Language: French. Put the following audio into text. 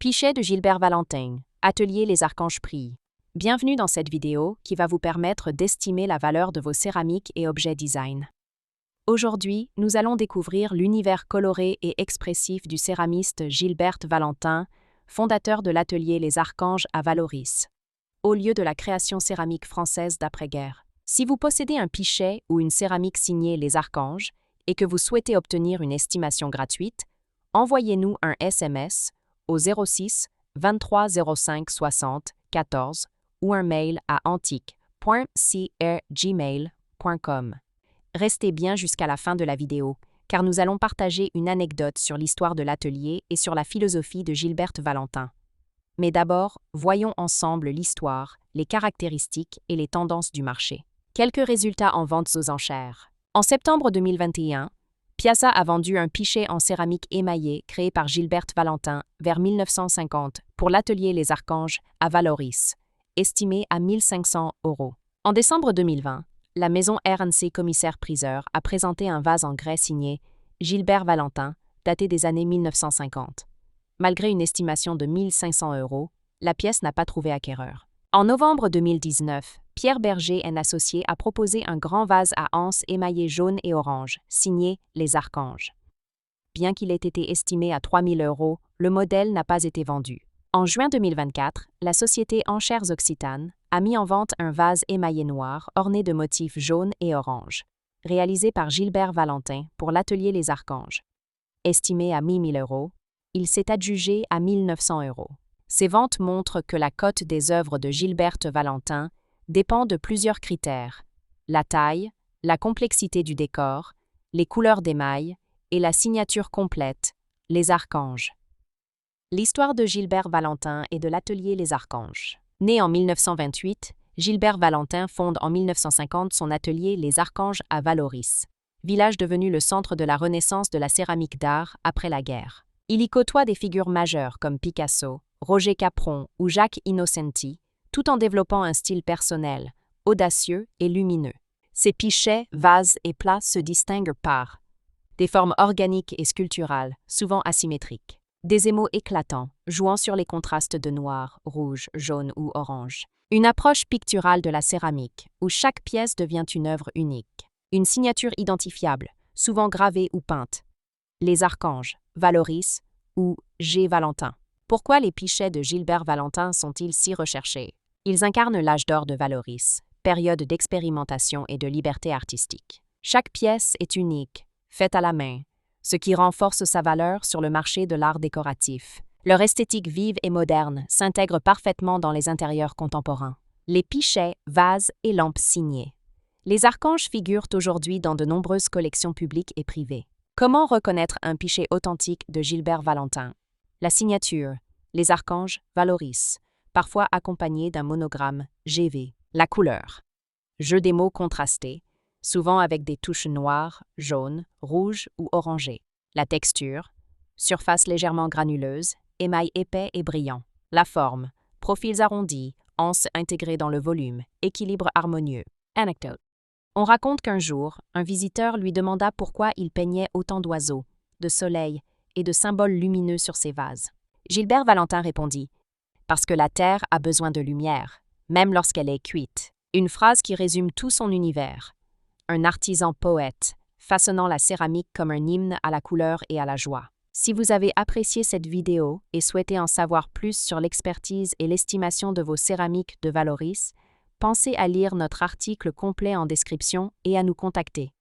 Pichet de Gilbert Valentin, Atelier Les Archanges Prix. Bienvenue dans cette vidéo qui va vous permettre d'estimer la valeur de vos céramiques et objets design. Aujourd'hui, nous allons découvrir l'univers coloré et expressif du céramiste Gilbert Valentin, fondateur de l'atelier Les Archanges à Vallauris, au lieu de la création céramique française d'après-guerre. Si vous possédez un pichet ou une céramique signée Les Archanges et que vous souhaitez obtenir une estimation gratuite, envoyez-nous un SMS au 06 23 05 60 14 ou un mail à antique.cr@gmail.com. Restez bien jusqu'à la fin de la vidéo, car nous allons partager une anecdote sur l'histoire de l'atelier et sur la philosophie de Gilbert Valentin. Mais d'abord, voyons ensemble l'histoire, les caractéristiques et les tendances du marché. Quelques résultats en ventes aux enchères. En septembre 2021, Piazza a vendu un pichet en céramique émaillée créé par Gilbert Valentin vers 1950 pour l'atelier Les Archanges à Vallauris, estimé à 1 500 €. En décembre 2020, la maison R&C Commissaire-Priseur a présenté un vase en grès signé Gilbert Valentin, daté des années 1950. Malgré une estimation de 1 500 €, la pièce n'a pas trouvé acquéreur. En novembre 2019, Pierre Berger & Associés a proposé un grand vase à anse émaillé jaune et orange, signé Les Archanges. Bien qu'il ait été estimé à 3 000 €, le modèle n'a pas été vendu. En juin 2024, la société Enchères Occitane a mis en vente un vase émaillé noir orné de motifs jaunes et orange, réalisé par Gilbert Valentin pour l'atelier Les Archanges. Estimé à 1 000 €, il s'est adjugé à 1 900 €. Ces ventes montrent que la cote des œuvres de Gilbert Valentin dépend de plusieurs critères: la taille, la complexité du décor, les couleurs d'émail et la signature complète, Les Archanges. L'histoire de Gilbert Valentin et de l'atelier Les Archanges. Né en 1928, Gilbert Valentin fonde en 1950 son atelier Les Archanges à Vallauris, village devenu le centre de la renaissance de la céramique d'art après la guerre. Il y côtoie des figures majeures comme Picasso, Roger Capron ou Jacques Innocenti, tout en développant un style personnel, audacieux et lumineux. Ses pichets, vases et plats se distinguent par des formes organiques et sculpturales, souvent asymétriques, des émaux éclatants, jouant sur les contrastes de noir, rouge, jaune ou orange, une approche picturale de la céramique, où chaque pièce devient une œuvre unique, une signature identifiable, souvent gravée ou peinte, Les Archanges, Vallauris ou G. Valentin. Pourquoi les pichets de Gilbert Valentin sont-ils si recherchés? Ils incarnent l'âge d'or de Vallauris, période d'expérimentation et de liberté artistique. Chaque pièce est unique, faite à la main, ce qui renforce sa valeur sur le marché de l'art décoratif. Leur esthétique vive et moderne s'intègre parfaitement dans les intérieurs contemporains. Les pichets, vases et lampes signées. Les Archanges figurent aujourd'hui dans de nombreuses collections publiques et privées. Comment reconnaître un pichet authentique de Gilbert Valentin? La signature, Les Archanges, Vallauris, parfois accompagnée d'un monogramme GV. La couleur, jeu des mots contrastés, souvent avec des touches noires, jaunes, rouges ou orangées. La texture, surface légèrement granuleuse, émail épais et brillant. La forme, profils arrondis, anses intégrées dans le volume, équilibre harmonieux. Anecdote. On raconte qu'un jour, un visiteur lui demanda pourquoi il peignait autant d'oiseaux, de soleil et de symboles lumineux sur ses vases. Gilbert Valentin répondit « Parce que la terre a besoin de lumière, même lorsqu'elle est cuite ». Une phrase qui résume tout son univers. Un artisan poète, façonnant la céramique comme un hymne à la couleur et à la joie. Si vous avez apprécié cette vidéo et souhaitez en savoir plus sur l'expertise et l'estimation de vos céramiques de Vallauris, pensez à lire notre article complet en description et à nous contacter.